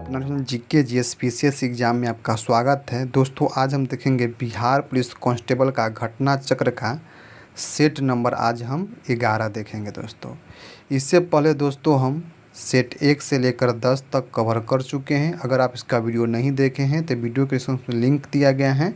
अपना GK GS PCS exam में आपका स्वागत है। दोस्तों आज हम देखेंगे बिहार पुलिस कांस्टेबल का घटना चक्र का सेट नंबर आज हम 11 देखेंगे। दोस्तों इससे पहले दोस्तों हम सेट 1 से लेकर 10 तक कवर कर चुके हैं। अगर आप इसका वीडियो नहीं देखे हैं तो वीडियो के डिस्क्रिप्शन में लिंक दिया गया है,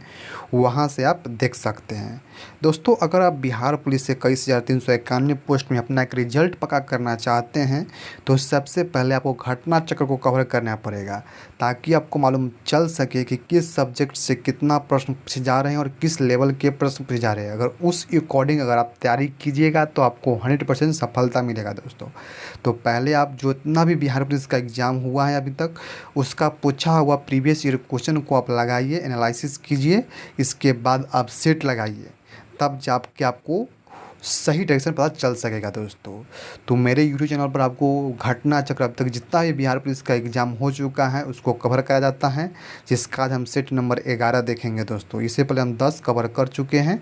वहां से आप देख सकते हैं। दोस्तों अगर आप बिहार पुलिस से 21,391 पोस्ट में अपना एक रिजल्ट पक्का करना चाहते हैं तो सबसे पहले आपको घटना चक्र को कवर करना पड़ेगा, ताकि आपको मालूम चल सके कि किस सब्जेक्ट से कितना प्रश्न पूछे जा रहे हैं और किस लेवल के प्रश्न पूछे जा रहे हैं। अगर उस अकॉर्डिंग अगर आप तैयारी कीजिएगा तो आपको 100% सफलता मिलेगा। दोस्तों तो पहले आप जितना भी बिहार पुलिस का एग्ज़ाम हुआ है अभी तक, उसका पूछा हुआ प्रीवियस ईयर क्वेश्चन को आप लगाइए, एनालिसिस कीजिए, इसके बाद आप सेट लगाइए, तब जाके आपको सही डायरेक्शन पता चल सकेगा। दोस्तों तो मेरे यूट्यूब चैनल पर आपको घटना चक्र अब तक जितना भी बिहार पुलिस का एग्ज़ाम हो चुका है उसको कवर कराया जाता है, जिसका आज हम सेट नंबर 11 देखेंगे। दोस्तों इससे पहले हम 10 कवर कर चुके हैं,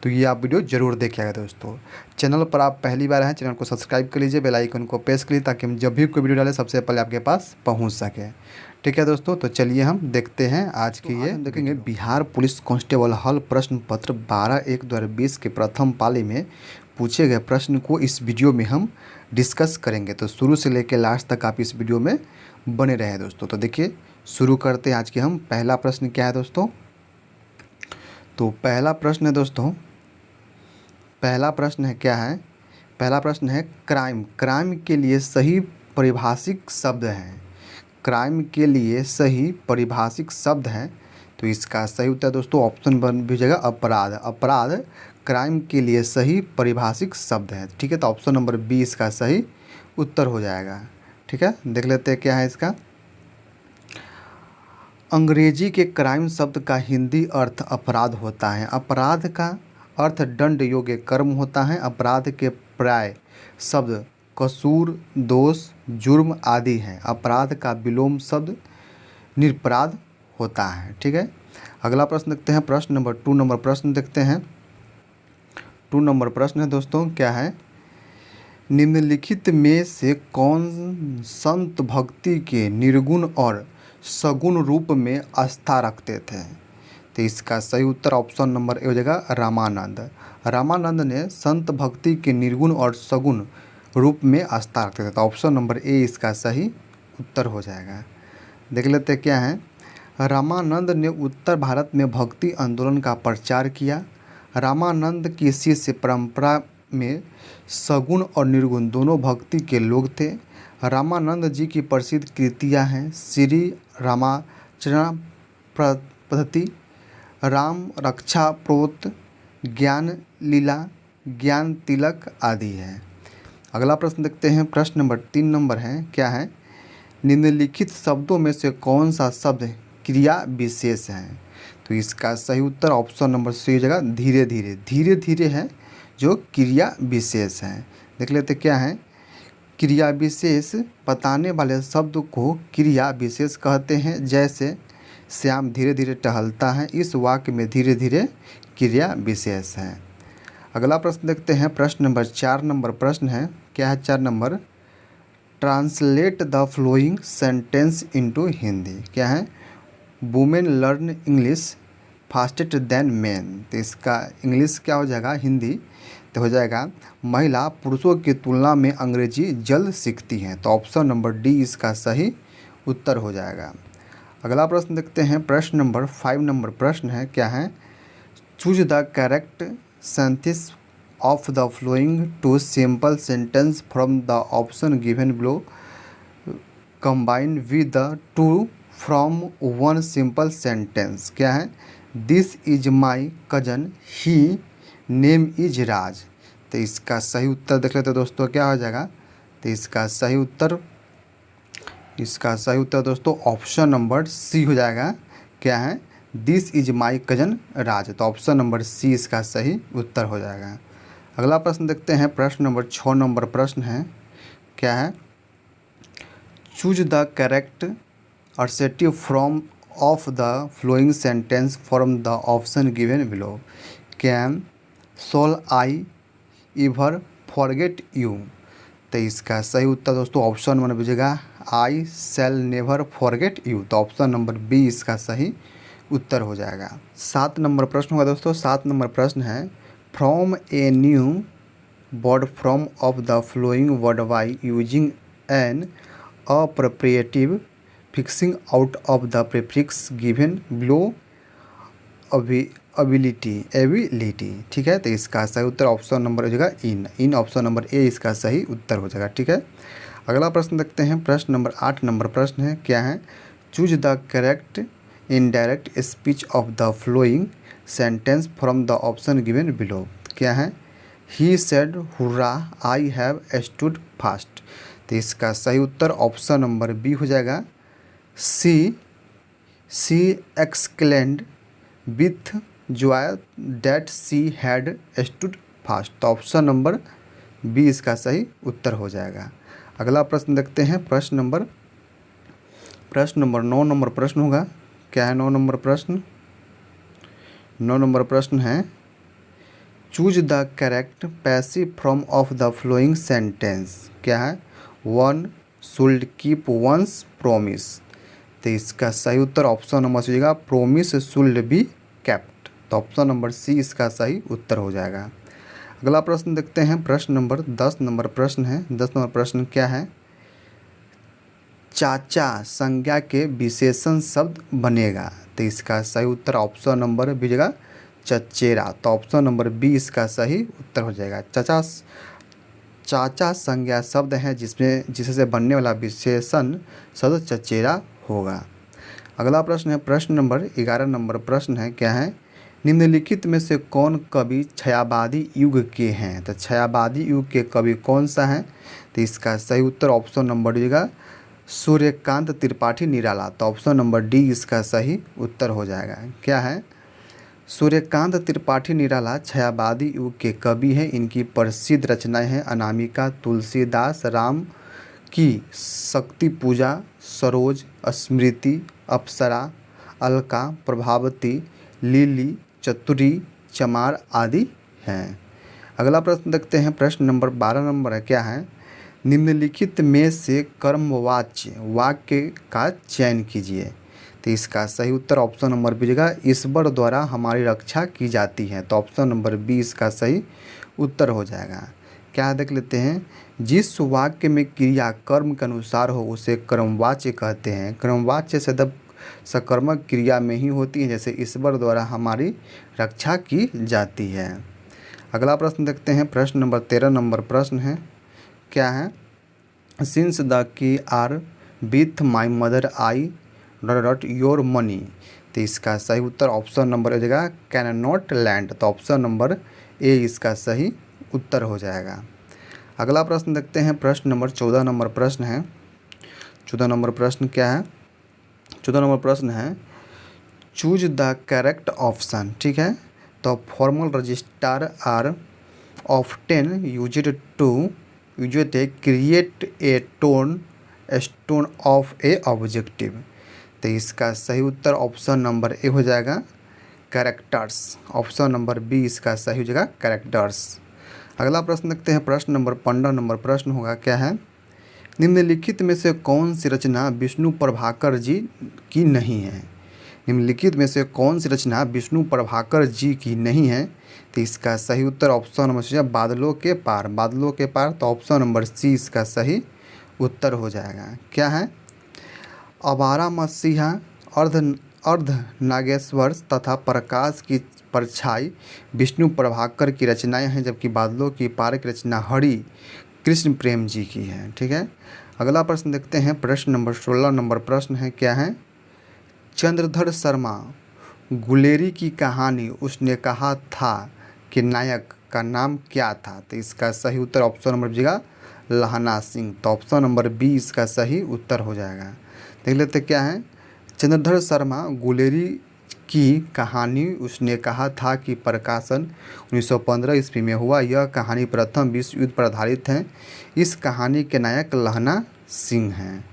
तो ये आप वीडियो ज़रूर देखिएगा। दोस्तों चैनल पर आप पहली बार हैं, चैनल को सब्सक्राइब कर लीजिए, बेल आइकन को प्रेस कर लीजिए, ताकि हम जब भी कोई वीडियो डालें सबसे पहले आपके पास पहुँच सके। ठीक है दोस्तों, तो चलिए हम देखते हैं आज की ये देखेंगे बिहार पुलिस कांस्टेबल हल प्रश्न पत्र 12/1/2020 के प्रथम पाली में पूछे गए प्रश्न को इस वीडियो में हम डिस्कस करेंगे। तो शुरू से लेकर लास्ट तक आप इस वीडियो में बने रहें। दोस्तों तो देखिए शुरू करते हैं। आज के हम पहला प्रश्न क्या है दोस्तों, तो पहला प्रश्न है दोस्तों, पहला प्रश्न है क्या है, पहला प्रश्न है क्राइम। क्राइम के लिए सही परिभाषिक शब्द है, क्राइम के लिए सही परिभाषिक शब्द है। तो इसका सही उत्तर दोस्तों ऑप्शन बन भी जगह अपराध। अपराध क्राइम के लिए सही परिभाषिक शब्द है। ठीक है, तो ऑप्शन नंबर बी इसका सही उत्तर हो जाएगा। ठीक है, देख लेते हैं क्या है इसका। अंग्रेजी के क्राइम शब्द का हिंदी अर्थ अपराध होता है। अपराध का अर्थ दंड योग्य कर्म होता है। अपराध के प्राय शब्द कसूर, दोष, जुर्म आदि हैं। अपराध का विलोम शब्द निरपराध होता है। ठीक है, अगला प्रश्न देखते हैं, प्रश्न नंबर 2 नंबर प्रश्न देखते हैं। 2 नंबर प्रश्न है दोस्तों क्या है, निम्नलिखित में से कौन संत भक्ति के निर्गुण और सगुण रूप में आस्था रखते थे। तो इसका सही उत्तर ऑप्शन नंबर ए हो जाएगा रामानंद। रामानंद ने संत भक्ति के निर्गुण और सगुण रूप में आस्था रखते थे। तो ऑप्शन नंबर ए इसका सही उत्तर हो जाएगा। देख लेते हैं क्या है। रामानंद ने उत्तर भारत में भक्ति आंदोलन का प्रचार किया। रामानंद की शिष्य परंपरा में सगुण और निर्गुण दोनों भक्ति के लोग थे। रामानंद जी की प्रसिद्ध कृतियाँ हैं श्री रामाचरण पद्धति, राम रक्षा प्रोत, ज्ञान लीला, ज्ञान तिलक आदि है। अगला प्रश्न देखते हैं, प्रश्न नंबर 3 नंबर है क्या है, निम्नलिखित शब्दों में से कौन सा शब्द क्रिया विशेष है। तो इसका सही उत्तर ऑप्शन नंबर सी हो जाएगा धीरे धीरे। धीरे धीरे है जो क्रिया विशेष है। देख लेते क्या है, क्रिया विशेष बताने वाले शब्द को क्रिया विशेष कहते हैं। जैसे श्याम धीरे धीरे टहलता है, इस वाक्य में धीरे धीरे क्रिया विशेष है। अगला प्रश्न देखते हैं, प्रश्न नंबर 4 नंबर प्रश्न है क्या है, 4 number, translate the flowing sentence into Hindi. क्या है, women learn English faster than man. तो इसका इंग्लिश क्या हो जाएगा, हिंदी तो हो जाएगा महिला पुरुषों की तुलना में अंग्रेजी जल्द सीखती हैं। तो ऑप्शन नंबर डी इसका सही उत्तर हो जाएगा। अगला प्रश्न देखते हैं, प्रश्न नंबर 5 नंबर प्रश्न है क्या है, choose the correct sentence of the following two simple sentence from the option given below, combine with the two from one simple sentence. क्या है, this is my cousin, he name is Raj. तो इसका सही उत्तर देख लेते दोस्तों क्या हो जाएगा। तो इसका सही उत्तर दोस्तों ऑप्शन नंबर सी हो जाएगा। क्या है, दिस इज माई कजन राज। तो ऑप्शन नंबर सी इसका सही उत्तर हो जाएगा। अगला प्रश्न देखते हैं, प्रश्न नंबर 6 नंबर प्रश्न है क्या है, choose the correct assertive from of the flowing sentence from the option given below, can soul I ever forget you. तो इसका सही उत्तर दोस्तों ऑप्शन नंबर बजेगा I shall never forget you. तो ऑप्शन नंबर बी इसका सही उत्तर हो जाएगा। 7 नंबर प्रश्न होगा दोस्तों। 7 नंबर प्रश्न है from a new word from of the following word by using an appropriative fixing out of the prefix given below ability. ठीक है, तो इसका सही उत्तर ऑप्शन नंबर हो जाएगा इन ऑप्शन नंबर ए इसका सही उत्तर हो जाएगा। ठीक है, अगला प्रश्न देखते हैं। प्रश्न नंबर 8 नंबर प्रश्न है क्या है choose the correct indirect speech of the flowing sentence from the option given below. क्या है he said hurrah I have stood fast. तो इसका सही उत्तर ऑप्शन नंबर बी हो जाएगा she exclaimed with joy that she had stood fast. तो option number B इसका सही उत्तर हो जाएगा। अगला प्रश्न देखते हैं। प्रश्न नंबर 9 नंबर प्रश्न होगा। क्या है 9 नंबर प्रश्न? 9 नंबर प्रश्न है choose the correct passive form of the flowing sentence. क्या है 1 शुल्ड कीप वंस प्रोमिस। तो इसका सही उत्तर ऑप्शन नंबर सी हो जाएगा प्रोमिस शुल्ड बी केप्ट। तो ऑप्शन नंबर सी इसका सही उत्तर हो जाएगा। अगला प्रश्न देखते हैं। प्रश्न नंबर 10 नंबर प्रश्न है। 10 नंबर प्रश्न क्या है चाचा संज्ञा के विशेषण शब्द बनेगा। तो इसका सही उत्तर ऑप्शन नंबर बी हो जाएगा चचेरा। तो ऑप्शन नंबर बी इसका सही उत्तर हो जाएगा। चाचा संज्ञा शब्द है जिससे बनने वाला विशेषण शब्द चचेरा होगा। अगला प्रश्न है। प्रश्न नंबर 11 नंबर प्रश्न है क्या है निम्नलिखित में से कौन कवि छायावादी युग के हैं। तो छायावादी युग के कवि कौन सा है? तो इसका सही उत्तर ऑप्शन नंबर डी होगा सूर्यकांत त्रिपाठी निराला। तो ऑप्शन नंबर डी इसका सही उत्तर हो जाएगा। क्या है सूर्यकांत त्रिपाठी निराला छायावादी युग के कवि हैं। इनकी प्रसिद्ध रचनाएं हैं अनामिका, तुलसीदास, राम की शक्ति पूजा, सरोज, स्मृति, अप्सरा, अलका, प्रभावती, लिली, चतुरी, चमार आदि हैं। अगला प्रश्न देखते हैं। प्रश्न नंबर 12 नंबर है क्या है निम्नलिखित में से कर्मवाच्य वाक्य का चयन कीजिए। तो इसका सही उत्तर ऑप्शन नंबर बी होगा ईश्वर द्वारा हमारी रक्षा की जाती है। तो ऑप्शन नंबर बी इसका सही उत्तर हो जाएगा। क्या देख लेते हैं जिस वाक्य में क्रिया कर्म के अनुसार हो उसे कर्मवाच्य कहते हैं। कर्मवाच्य सदैव सकर्मक क्रिया में ही होती है जैसे ईश्वर द्वारा हमारी रक्षा की जाती है। अगला प्रश्न देखते हैं। प्रश्न नंबर 13 नंबर प्रश्न है क्या है since the key are with my mother I dot your money. तो इसका सही उत्तर ऑप्शन नंबर हो जाएगा कैन नॉट लैंड। तो ऑप्शन नंबर ए इसका सही उत्तर हो जाएगा। अगला प्रश्न देखते हैं। प्रश्न नंबर 14 नंबर प्रश्न है। 14 नंबर प्रश्न क्या है 14 नंबर प्रश्न है चूज द करेक्ट ऑप्शन। ठीक है, तो formal register are often used to create a stone of a objective. तो इसका सही उत्तर ऑप्शन नंबर ए हो जाएगा कैरेक्टर्स। ऑप्शन नंबर बी इसका सही हो जाएगा कैरेक्टर्स। अगला प्रश्न देखते हैं। प्रश्न नंबर 15 नंबर प्रश्न होगा क्या है निम्नलिखित में से कौन सी रचना विष्णु प्रभाकर जी की नहीं है। निम्नलिखित में से कौन सी रचना विष्णु प्रभाकर जी की नहीं है। तो इसका सही उत्तर ऑप्शन नंबर सी बादलों के पार। बादलों के पार। तो ऑप्शन नंबर सी इसका सही उत्तर हो जाएगा। क्या है अबारा मसीहा अर्ध नागेश्वर तथा प्रकाश की परछाई विष्णु प्रभाकर की रचनाएं हैं जबकि बादलों की पार की रचना हरि कृष्ण प्रेम जी की है। ठीक है, अगला प्रश्न देखते हैं। प्रश्न नंबर 16 नंबर प्रश्न है क्या है चंद्रधर शर्मा गुलेरी की कहानी उसने कहा था कि नायक का नाम क्या था। तो इसका सही उत्तर ऑप्शन नंबर बी लहना सिंह। तो ऑप्शन नंबर बी इसका सही उत्तर हो जाएगा। देख लेते क्या है चंद्रधर शर्मा गुलेरी की कहानी उसने कहा था कि प्रकाशन 1915 ईस्वी में हुआ। यह कहानी प्रथम विश्व युद्ध पर आधारित है। इस कहानी के नायक लहना सिंह हैं।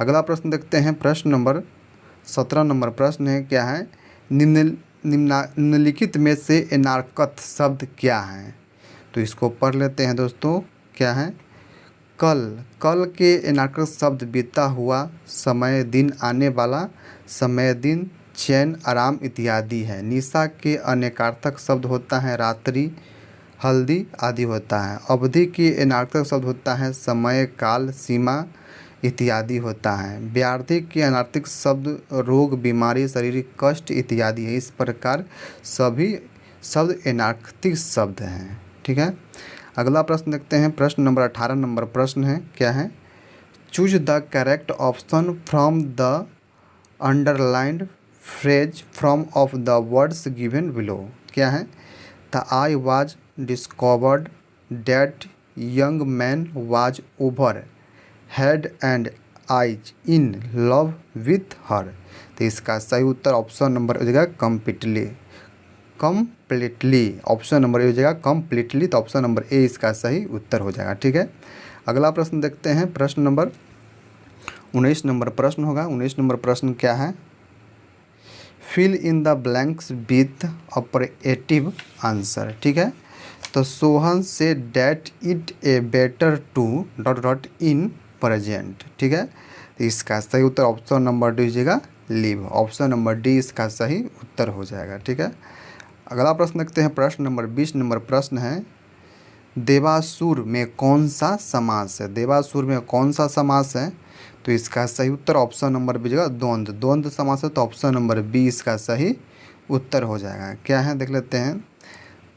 अगला प्रश्न देखते हैं। प्रश्न नंबर 17 नंबर प्रश्न है क्या है निम्नलिखित में से एनार्कथ शब्द क्या है। तो इसको पढ़ लेते हैं दोस्तों। क्या है कल, कल के एनाकर्त शब्द बीता हुआ समय, दिन, आने वाला समय, दिन, चैन, आराम इत्यादि है। निशा के अनेकार्थक शब्द होता है रात्रि, हल्दी आदि होता है। अवधि के अनर्थक शब्द होता है समय, काल, सीमा इत्यादि होता है। व्याधि के अनर्थक शब्द रोग, बीमारी, शारीरिक कष्ट इत्यादि है। इस प्रकार सभी शब्द अनर्थक शब्द हैं। ठीक है, अगला प्रश्न देखते हैं। प्रश्न नंबर 18 नंबर प्रश्न है, क्या है? Choose the correct option from the underlined phrase from of the words given below. क्या है? The I was discovered that young man was over head and eyes in love with her. तो इसका सही उत्तर ऑप्शन नंबर हो जाएगा completely. Completely option number ए हो जाएगा कम्प्लीटली, तो ऑप्शन नंबर ए इसका सही उत्तर हो जाएगा। ठीक है, अगला प्रश्न देखते हैं। प्रश्न नंबर 19 नंबर प्रश्न होगा। 19 नंबर प्रश्न क्या है? Fill in the blanks with operative answer. ठीक है, तो Sohan said that it a better to dot dot in present. ठीक है, तो इसका सही उत्तर ऑप्शन नंबर डी दीजिएगा लिव। ऑप्शन नंबर डी इसका सही उत्तर हो जाएगा। ठीक है, अगला प्रश्न देखते हैं। प्रश्न नंबर 20 नंबर प्रश्न है, देवासुर में कौन सा समास है? देवासुर में कौन सा समास है? तो इसका सही उत्तर ऑप्शन नंबर बी जगह द्वंद्व, द्वंद्व समास है, तो ऑप्शन नंबर बी इसका सही उत्तर हो जाएगा। क्या है देख लेते हैं।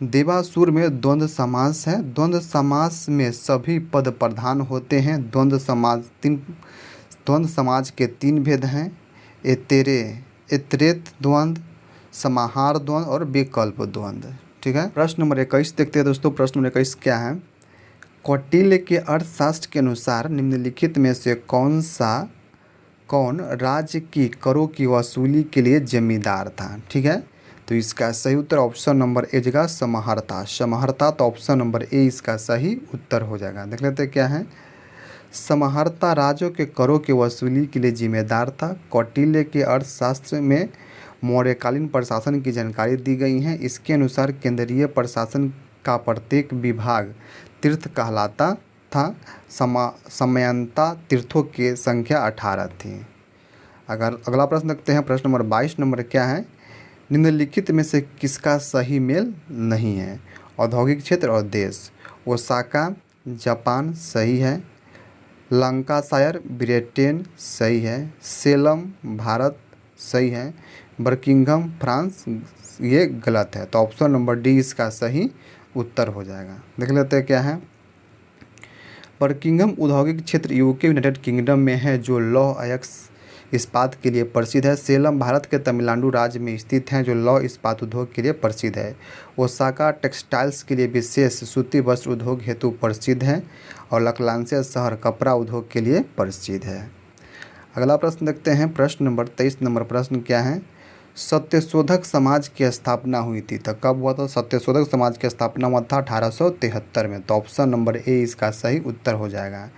देवासुर में द्वंद्व समास है। द्वंद्व समास में सभी पद प्रधान होते हैं। द्वंद्व समाज के 3 भेद हैं, इतरेत द्वंद्व, समाहार द्वंद्व और विकल्प द्वंद्व। ठीक है, प्रश्न नंबर 21 देखते हैं दोस्तों। प्रश्न नंबर 21 क्या है? कौटिल्य के अर्थशास्त्र के अनुसार निम्नलिखित में से कौन राज्य की करों की वसूली के लिए जिम्मेदार था? ठीक है, तो इसका सही उत्तर ऑप्शन नंबर ए जगह समाहर्ता। समाहर्ता, तो ऑप्शन नंबर ए इसका सही उत्तर हो जाएगा। देख लेते हैं क्या है। समाहर्ता राज्यों के करों की वसूली के लिए जिम्मेदार था। कौटिल्य के अर्थशास्त्र में मौर्यकालीन प्रशासन की जानकारी दी गई है। इसके अनुसार केंद्रीय प्रशासन का प्रत्येक विभाग तीर्थ कहलाता था। समयांता तीर्थों की संख्या 18 थी। अगर अगला प्रश्न देखते हैं। प्रश्न नंबर 22 नंबर क्या है? निम्नलिखित में से किसका सही मेल नहीं है? औद्योगिक क्षेत्र और देश। ओसाका जापान सही है। लंकाशायर ब्रिटेन सही है। सेलम भारत सही है। बर्किंघम फ्रांस ये गलत है, तो ऑप्शन नंबर डी इसका सही उत्तर हो जाएगा। देख लेते हैं क्या है। बर्किंघम औद्योगिक क्षेत्र यूके यूनाइटेड किंगडम में है, जो लौह अयस्क इस्पात के लिए प्रसिद्ध है। सेलम भारत के तमिलनाडु राज्य में स्थित है, जो लौह इस्पात उद्योग के लिए प्रसिद्ध है। ओसाका टेक्सटाइल्स के लिए विशेष सूती वस्त्र उद्योग हेतु प्रसिद्ध है। और लखनऊ शहर कपड़ा उद्योग के लिए प्रसिद्ध है। अगला प्रश्न देखते हैं। प्रश्न नंबर 23 नंबर प्रश्न क्या है? सत्यशोधक समाज की स्थापना हुई थी, तो कब हुआ था? सत्यशोधक समाज की स्थापना हुआ था 1873 में, तो ऑप्शन नंबर ए इसका सही उत्तर हो जाएगा।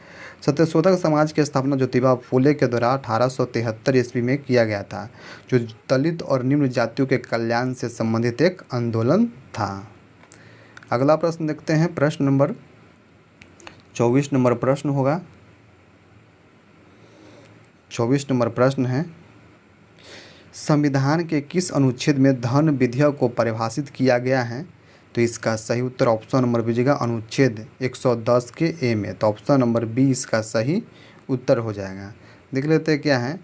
सत्यशोधक समाज की स्थापना ज्योतिबा फूले के द्वारा 1873 ईस्वी में किया गया था, जो दलित और निम्न जातियों के कल्याण से संबंधित एक आंदोलन था। अगला प्रश्न देखते हैं। प्रश्न नंबर 24 नंबर प्रश्न होगा। 24 नंबर प्रश्न है, संविधान के किस अनुच्छेद में धन विधेयक को परिभाषित किया गया है? तो इसका सही उत्तर ऑप्शन नंबर बी जगह अनुच्छेद 110 के ए में, तो ऑप्शन नंबर बी इसका सही उत्तर हो जाएगा। देख लेते हैं क्या है।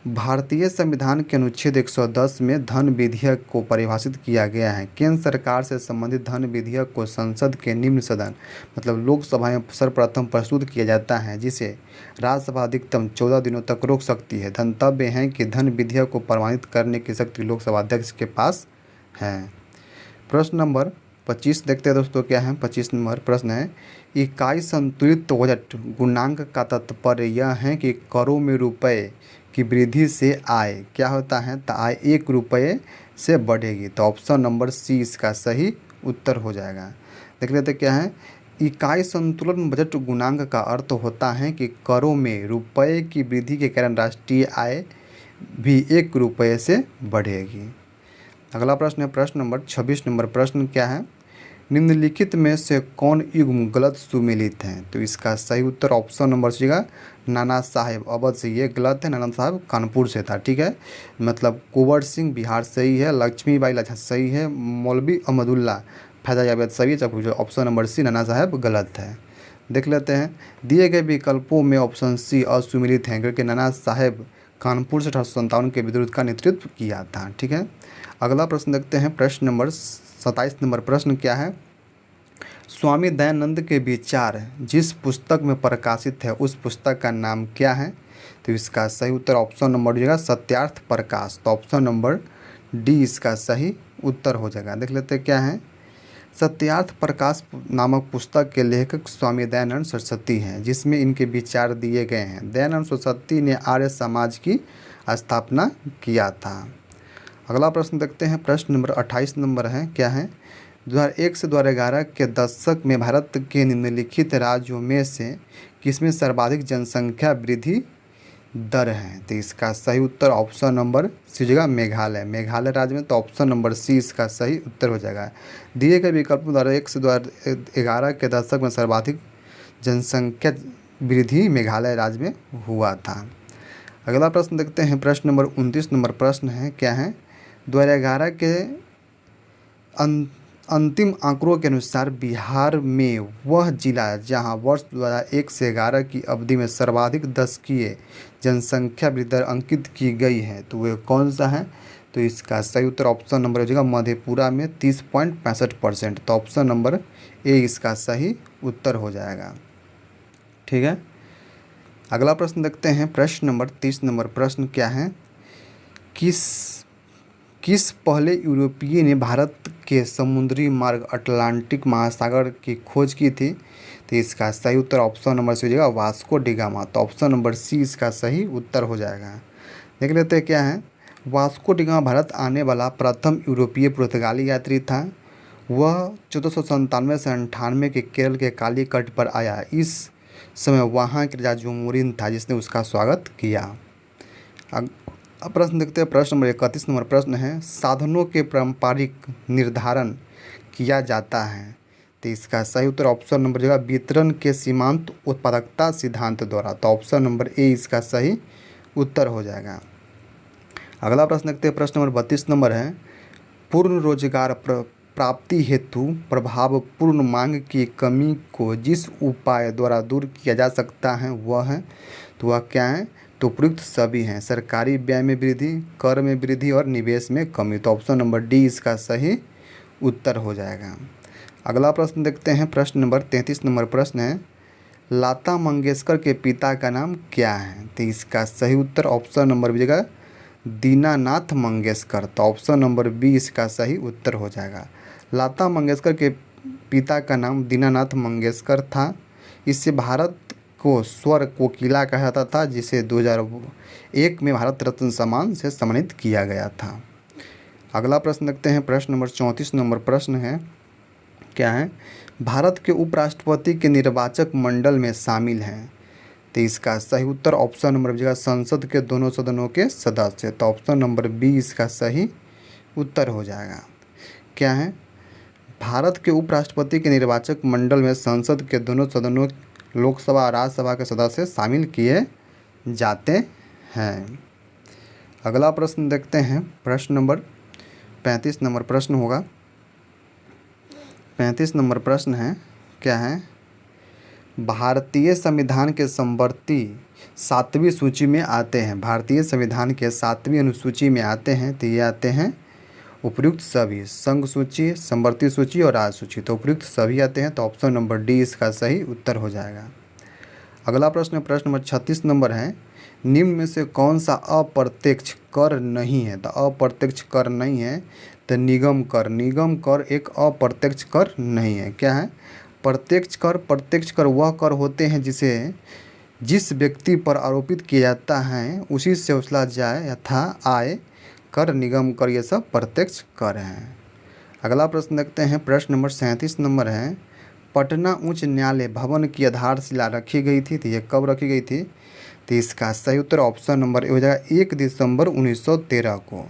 भारतीय संविधान के अनुच्छेद 110 में धन विधेयक को परिभाषित किया गया है। केंद्र सरकार से संबंधित धन विधेयक को संसद के निम्न सदन मतलब लोकसभा में सर्वप्रथम प्रस्तुत किया जाता है, जिसे राज्यसभा अधिकतम 14 दिनों तक रोक सकती है। धन्यवाद है कि धन विधेयक को प्रमाणित करने की शक्ति लोकसभा अध्यक्ष के पास है। प्रश्न नंबर 25 देखते हैं दोस्तों क्या है। 25 नंबर प्रश्न है, इकाई संतुलित बजट गुणांक का तात्पर्य यह है कि करों में रुपए की वृद्धि से आय क्या होता है? तो आय 1 रुपये से बढ़ेगी, तो ऑप्शन नंबर सी इसका सही उत्तर हो जाएगा। देख लेते क्या है। इकाई संतुलन बजट गुणांक का अर्थ होता है कि करों में रुपये की वृद्धि के कारण राष्ट्रीय आय भी 1 रुपये से बढ़ेगी। अगला प्रश्न है प्रश्न नंबर 26 नंबर प्रश्न क्या है। निम्नलिखित में से कौन युग्म गलत सुमेलित हैं? तो इसका सही उत्तर ऑप्शन नंबर सी का नाना साहेब अवध से, ये गलत है। नाना साहब कानपुर से था, ठीक है। मतलब कुंवर सिंह बिहार सही है, लक्ष्मीबाई लाछा सही है, मौलवी अहमदुल्ला फैजाबाद सही है, जब ऑप्शन नंबर सी नाना साहब गलत है। देख लेते हैं, दिए गए विकल्पों में ऑप्शन सी असुमेलित हैं क्योंकि नाना साहेब कानपुर से 1857 के विद्रोह का नेतृत्व किया था, ठीक है। अगला प्रश्न देखते हैं, प्रश्न नंबर 27 नंबर प्रश्न क्या है? स्वामी दयानंद के विचार जिस पुस्तक में प्रकाशित है उस पुस्तक का नाम क्या है? तो इसका सही उत्तर ऑप्शन नंबर हो जाएगा सत्यार्थ प्रकाश। तो ऑप्शन नंबर डी इसका सही उत्तर हो जाएगा। देख लेते हैं क्या है। सत्यार्थ प्रकाश नामक पुस्तक के लेखक स्वामी दयानंद सरस्वती हैं, जिसमें इनके विचार दिए गए हैं। दयानंद सरस्वती ने आर्य समाज की स्थापना किया था। अगला प्रश्न देखते हैं, प्रश्न नंबर 28 नंबर है, क्या है? 2001 से 2011 के दशक में भारत के निम्नलिखित राज्यों में से किसमें सर्वाधिक जनसंख्या वृद्धि दर है? तो इसका सही उत्तर ऑप्शन नंबर सी हो जाएगा मेघालय। मेघालय राज्य में, तो ऑप्शन नंबर सी इसका सही उत्तर हो जाएगा। दिए गए विकल्प 2001 से 2011 के दशक में सर्वाधिक जनसंख्या वृद्धि मेघालय राज्य में हुआ था। अगला प्रश्न देखते हैं, प्रश्न नंबर 29 नंबर प्रश्न है, क्या है? 2011 के अंतिम आंकड़ों के अनुसार बिहार में वह जिला जहां वर्ष 2001 से 11 की अवधि में सर्वाधिक दशकीय जनसंख्या वृद्धि दर अंकित की गई है, तो वह कौन सा है? तो इसका सही उत्तर ऑप्शन नंबर हो जाएगा मधेपुरा में 30.65%। तो ऑप्शन नंबर ए इसका सही उत्तर हो जाएगा, ठीक है। अगला प्रश्न देखते हैं, प्रश्न नंबर 30 नंबर प्रश्न क्या है? किस पहले यूरोपीय ने भारत के समुद्री मार्ग अटलांटिक महासागर की खोज की थी? तो इसका सही उत्तर ऑप्शन नंबर सी हो जाएगा वास्को डी गामा। तो ऑप्शन नंबर सी इसका सही उत्तर हो जाएगा। देख लेते हैं क्या है। वास्को डी गामा भारत आने वाला प्रथम यूरोपीय पुर्तगाली यात्री था। वह 1497 से 98 के केरल के कालीकट पर आया। इस समय वहाँ के राजा जोमोरिन था जिसने उसका स्वागत किया। अब प्रश्न देखते हैं, प्रश्न नंबर 31 नंबर प्रश्न है, साधनों के पारंपरिक निर्धारण किया जाता है। तो इसका सही उत्तर ऑप्शन नंबर जगह वितरण के सीमांत उत्पादकता सिद्धांत द्वारा। तो ऑप्शन नंबर ए इसका सही उत्तर हो जाएगा। अगला प्रश्न देखते हैं, प्रश्न नंबर 32 नंबर है, पूर्ण रोजगार प्राप्ति हेतु प्रभावपूर्ण मांग की कमी को जिस उपाय द्वारा दूर किया जा सकता है वह है, तो वह क्या है? तो उपयुक्त सभी हैं। सरकारी व्यय में वृद्धि, कर में वृद्धि और निवेश में कमी। तो ऑप्शन नंबर डी इसका सही उत्तर हो जाएगा। अगला प्रश्न देखते हैं, प्रश्न नंबर 33 नंबर प्रश्न है, लता मंगेशकर के पिता का नाम क्या है? तो इसका सही उत्तर ऑप्शन नंबर बी जगह दीनानाथ मंगेशकर। तो ऑप्शन नंबर बी इसका सही उत्तर हो जाएगा। लता मंगेशकर के पिता का नाम दीनानाथ मंगेशकर था। इससे भारत को स्वर कोकिला कहा जाता था, जिसे 2001 में भारत रत्न सम्मान से सम्मानित किया गया था। अगला प्रश्न देखते हैं, प्रश्न नंबर 34 नंबर प्रश्न है, क्या है? भारत के उपराष्ट्रपति के निर्वाचक मंडल में शामिल हैं। तो इसका सही उत्तर ऑप्शन नंबर बी संसद के दोनों सदनों के सदस्य। तो ऑप्शन नंबर बी इसका सही उत्तर हो जाएगा। क्या है? भारत के उपराष्ट्रपति के निर्वाचक मंडल में संसद के दोनों सदनों लोकसभा और राज्यसभा के सदस्य शामिल किए जाते हैं। अगला प्रश्न देखते हैं, प्रश्न नंबर 35 नंबर प्रश्न होगा। 35 नंबर प्रश्न है, क्या है? भारतीय संविधान के संवर्ती 7वीं सूची में आते हैं। भारतीय संविधान के 7वीं अनुसूची में आते हैं, तो ये आते हैं उपयुक्त सभी, संघ सूची, संवर्ती सूची और राज्य सूची। तो उपयुक्त सभी आते हैं। तो ऑप्शन नंबर डी इसका सही उत्तर हो जाएगा। अगला प्रश्न नंबर 36 नंबर है, निम्न में से कौन सा अप्रत्यक्ष कर नहीं है? तो अप्रत्यक्ष कर नहीं है तो निगम कर। निगम कर एक अप्रत्यक्ष कर नहीं है। क्या है? प्रत्यक्ष कर वह कर होते हैं जिस व्यक्ति पर आरोपित किया जाता है उसी से वसूला जाए यथा आय। कर, निगम कर, ये सब प्रत्यक्ष कर हैं। अगला प्रश्न देखते हैं, प्रश्न नंबर 37 नंबर है, पटना उच्च न्यायालय भवन की आधारशिला रखी गई थी। तो ये कब रखी गई थी? तो इसका सही उत्तर ऑप्शन नंबर ए हो जाएगा 1 दिसंबर 1913 को।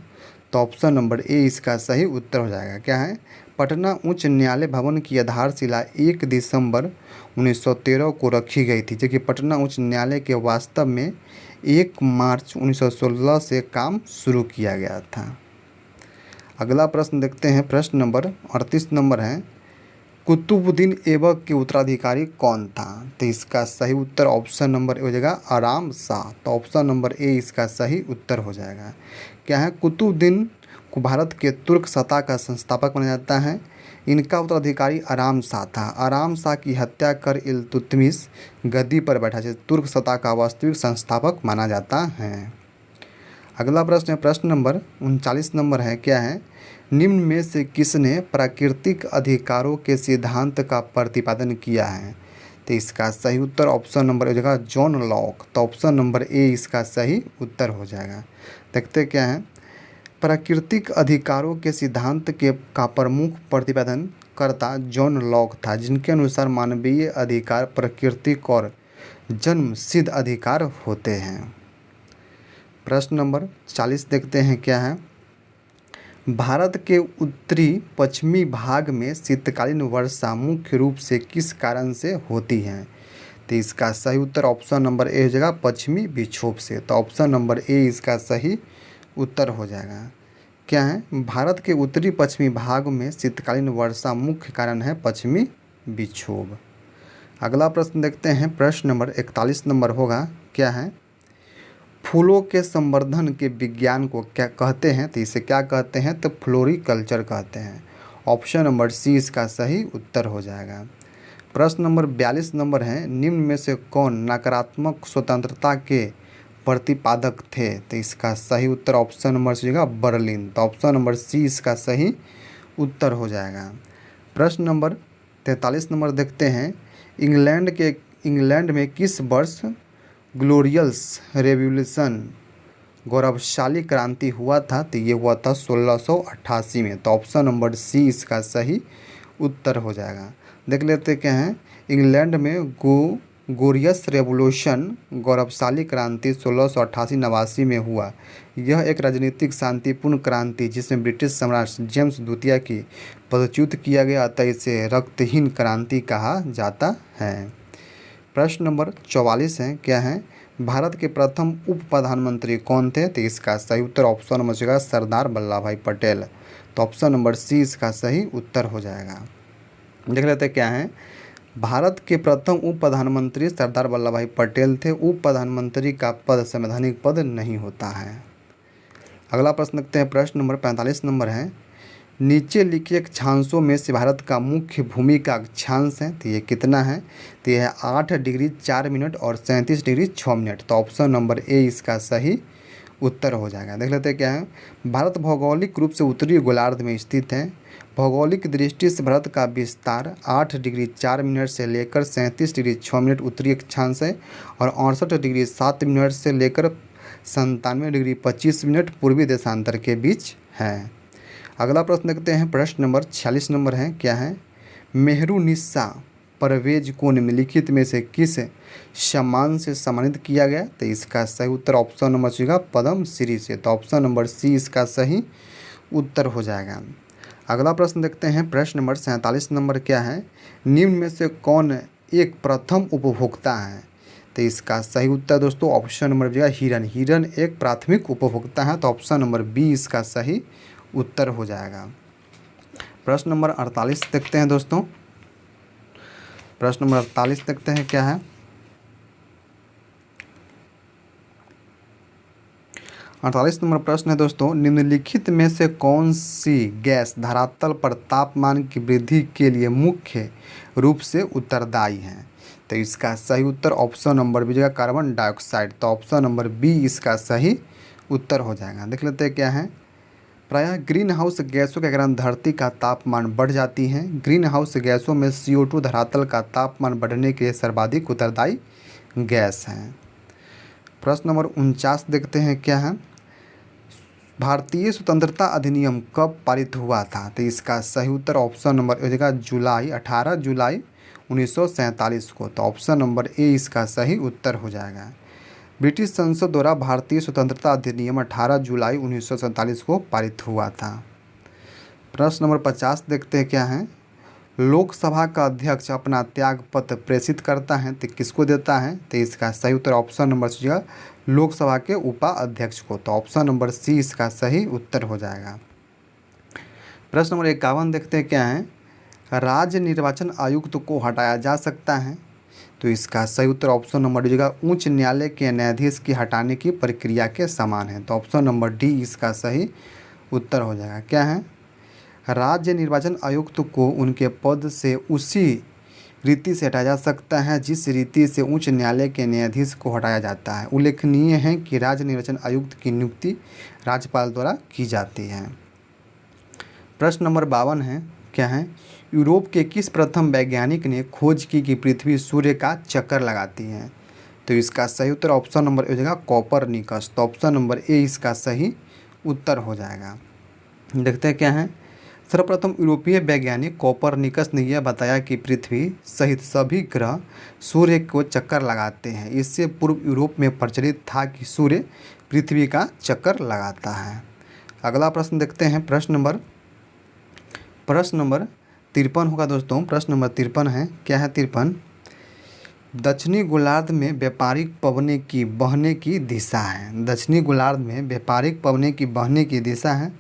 तो ऑप्शन नंबर ए इसका सही उत्तर हो जाएगा। क्या है? पटना उच्च न्यायालय भवन की आधारशिला 1 दिसंबर 1913 को रखी गई थी, जबकि पटना उच्च न्यायालय के वास्तव में 1 मार्च 1916 से काम शुरू किया गया था। अगला प्रश्न देखते हैं, प्रश्न नंबर 38 नंबर है, कुतुबुद्दीन ऐबक के उत्तराधिकारी कौन था? तो इसका सही उत्तर ऑप्शन नंबर ए हो जाएगा आराम शाह। तो ऑप्शन नंबर ए इसका सही उत्तर हो जाएगा। क्या है? कुतुबुद्दीन को भारत के तुर्क सत्ता का संस्थापक माना जाता है। इनका उत्तराधिकारी आराम शाह था। आराम शाह की हत्या कर इल्तुतमिश गद्दी पर बैठा, जिसे तुर्क सत्ता का वास्तविक संस्थापक माना जाता है। अगला प्रश्न है, प्रश्न नंबर 39 नंबर है, क्या है? निम्न में से किसने प्राकृतिक अधिकारों के सिद्धांत का प्रतिपादन किया है? तो इसका सही उत्तर ऑप्शन नंबर हो जाएगा जॉन लॉक। तो ऑप्शन नंबर ए इसका सही उत्तर हो जाएगा। देखते क्या है, प्राकृतिक अधिकारों के सिद्धांत के का प्रमुख प्रतिपादन कर्ता जॉन लॉक था, जिनके अनुसार मानवीय अधिकार प्राकृतिक और जन्म सिद्ध अधिकार होते हैं। प्रश्न नंबर 40 देखते हैं, क्या है? भारत के उत्तरी पश्चिमी भाग में शीतकालीन वर्षा मुख्य रूप से किस कारण से होती है? तो इसका सही उत्तर ऑप्शन नंबर ए हो जाएगा पश्चिमी विक्षोभ से। तो ऑप्शन नंबर ए इसका सही उत्तर हो जाएगा। क्या है? भारत के उत्तरी पश्चिमी भाग में शीतकालीन वर्षा मुख्य कारण है पश्चिमी विक्षोभ। अगला प्रश्न देखते हैं, प्रश्न नंबर 41 नंबर होगा, क्या है? फूलों के संवर्धन के विज्ञान को क्या कहते हैं? तो इसे क्या कहते हैं? तो फ्लोरिकल्चर कहते हैं। ऑप्शन नंबर सी इसका सही उत्तर हो जाएगा। प्रश्न नंबर 42 नंबर है, निम्न में से कौन नकारात्मक स्वतंत्रता के प्रतिपादक थे? तो इसका सही उत्तर ऑप्शन नंबर सी होगा बर्लिन। तो ऑप्शन नंबर सी इसका सही उत्तर हो जाएगा। प्रश्न नंबर 43 नंबर देखते हैं, इंग्लैंड में किस वर्ष ग्लोरियस रेवोल्यूशन गौरवशाली क्रांति हुआ था? तो ये हुआ था 1688 में। तो ऑप्शन नंबर सी इसका सही उत्तर हो जाएगा। देख लेते क्या है, इंग्लैंड में ग्लोरियस रेवोल्यूशन गौरवशाली क्रांति 1688-89 में हुआ। यह एक राजनीतिक शांतिपूर्ण क्रांति जिसमें ब्रिटिश सम्राट जेम्स द्वितीय की पदच्युत किया गया, अतः इसे रक्तहीन क्रांति कहा जाता है। प्रश्न नंबर 44 है, क्या है? भारत के प्रथम उप प्रधानमंत्री कौन थे? तो इसका सही उत्तर ऑप्शन नंबर होगा सरदार वल्लभ भाई पटेल। तो ऑप्शन नंबर सी इसका सही उत्तर हो जाएगा। देख लेते हैं क्या है, भारत के प्रथम उप प्रधानमंत्री सरदार वल्लभ भाई पटेल थे। उप प्रधानमंत्री का पद संवैधानिक पद नहीं होता है। अगला प्रश्न देखते हैं, प्रश्न नंबर 45 नंबर है, नीचे लिखे अक्षांशों में से भारत का मुख्य भूमि का अक्षांश है तो ये कितना है? तो यह है 8 डिग्री 4 मिनट और 37 डिग्री 6 मिनट। तो ऑप्शन नंबर ए इसका सही उत्तर हो जाएगा। देख लेते हैं क्या है, भारत भौगोलिक रूप से उत्तरी गोलार्ध में स्थित है। भौगोलिक दृष्टि से भारत का विस्तार 8 डिग्री 4 मिनट से लेकर 37 डिग्री 6 मिनट उत्तरी अक्षांश है और 68 डिग्री 7 मिनट से लेकर 97 डिग्री 25 मिनट पूर्वी देशांतर के बीच है। अगला प्रश्न देखते हैं, प्रश्न नंबर 46 नंबर है, क्या है? मेहरुनिसा परवेज को निम्नलिखित में से किस सम्मान से सम्मानित किया गया? तो इसका सही उत्तर ऑप्शन नंबर सी होगा पद्म श्री से। तो ऑप्शन नंबर सी इसका सही उत्तर हो जाएगा। अगला प्रश्न देखते हैं, प्रश्न नंबर 47 नंबर, क्या है? निम्न में से कौन एक प्रथम उपभोक्ता है? तो इसका सही उत्तर दोस्तों ऑप्शन नंबर बी हिरन। हिरन एक प्राथमिक उपभोक्ता है। तो ऑप्शन नंबर बी इसका सही उत्तर हो जाएगा। प्रश्न नंबर 48 देखते हैं दोस्तों। प्रश्न नंबर 48 देखते हैं, क्या है? 48 नंबर प्रश्न है दोस्तों, निम्नलिखित में से कौन सी गैस धरातल पर तापमान की वृद्धि के लिए मुख्य रूप से उत्तरदायी है? तो इसका सही उत्तर ऑप्शन नंबर बी होगा कार्बन डाइऑक्साइड। तो ऑप्शन नंबर बी इसका सही उत्तर हो जाएगा। देख लेते हैं क्या है, प्रायः ग्रीन हाउस गैसों के कारण धरती का तापमान बढ़ जाती है। ग्रीन हाउस गैसों में CO2 धरातल का तापमान बढ़ने के लिए सर्वाधिक उत्तरदायी गैस है। प्रश्न नंबर 49 देखते हैं, क्या है? भारतीय स्वतंत्रता अधिनियम कब पारित हुआ था? तो इसका सही उत्तर ऑप्शन नंबर ए होगा 18 जुलाई 1947 को। तो ऑप्शन नंबर ए इसका सही उत्तर हो जाएगा। ब्रिटिश संसद द्वारा भारतीय स्वतंत्रता अधिनियम 18 जुलाई 1947 को पारित हुआ था। प्रश्न नंबर 50 देखते हैं क्या है। लोकसभा का अध्यक्ष अपना त्याग पत्र प्रेषित करता है तो किसको देता है, तो इसका सही उत्तर ऑप्शन नंबर सी, लोकसभा के उपाध्यक्ष को। तो ऑप्शन नंबर सी इसका सही उत्तर हो जाएगा। प्रश्न नंबर 51 देखते हैं क्या है। राज्य निर्वाचन आयुक्त को हटाया जा सकता है, तो इसका सही उत्तर ऑप्शन नंबर डी होगा, उच्च न्यायालय के न्यायाधीश की हटाने की प्रक्रिया के समान है। तो ऑप्शन नंबर डी इसका सही उत्तर हो जाएगा। क्या है, राज्य निर्वाचन आयुक्त को उनके पद से उसी रीति से हटाया जा सकता है जिस रीति से उच्च न्यायालय के न्यायाधीश को हटाया जाता है। उल्लेखनीय है कि राज्य निर्वाचन आयुक्त की नियुक्ति राज्यपाल द्वारा की जाती है। प्रश्न नंबर 52 है क्या है। यूरोप के किस प्रथम वैज्ञानिक ने खोज की कि पृथ्वी सूर्य का चक्कर लगाती है, तो इसका सही उत्तर ऑप्शन नंबर ए हो जाएगा, कोपरनिकस। तो ऑप्शन नंबर ए इसका सही उत्तर हो जाएगा। देखते हैं क्या है। सर्वप्रथम यूरोपीय वैज्ञानिक कोपरनिकस ने यह बताया कि पृथ्वी सहित सभी ग्रह सूर्य को चक्कर लगाते हैं। इससे पूर्व यूरोप में प्रचलित था कि सूर्य पृथ्वी का चक्कर लगाता है। अगला प्रश्न देखते हैं। प्रश्न नंबर 53 होगा दोस्तों। प्रश्न नंबर 53 है क्या है। 53, दक्षिणी गोलार्ध में व्यापारिक पवने की बहने की दिशा है। दक्षिणी गोलार्ध में व्यापारिक पवने की बहने की दिशा है,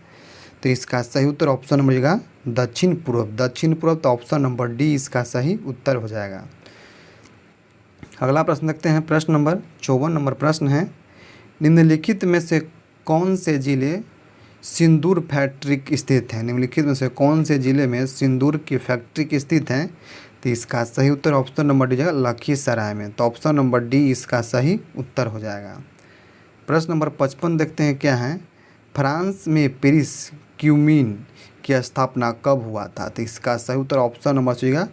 तो इसका सही उत्तर ऑप्शन नंबर होगा दक्षिण पूर्व। दक्षिण पूर्व, तो ऑप्शन नंबर डी इसका सही उत्तर हो जाएगा। अगला प्रश्न देखते हैं। प्रश्न नंबर 54 नंबर प्रश्न है। निम्नलिखित में से कौन से जिले सिंदूर फैक्ट्री स्थित है। निम्नलिखित में से कौन से जिले में सिंदूर की फैक्ट्री स्थित है, तो इसका सही उत्तर ऑप्शन नंबर डी जाएगा लखीसराय में। तो ऑप्शन नंबर डी इसका सही उत्तर हो जाएगा। प्रश्न नंबर 55 देखते हैं क्या है। फ्रांस में पेरिस क्यूमीन की स्थापना कब हुआ था, तो इसका सही उत्तर ऑप्शन नंबर सी होगा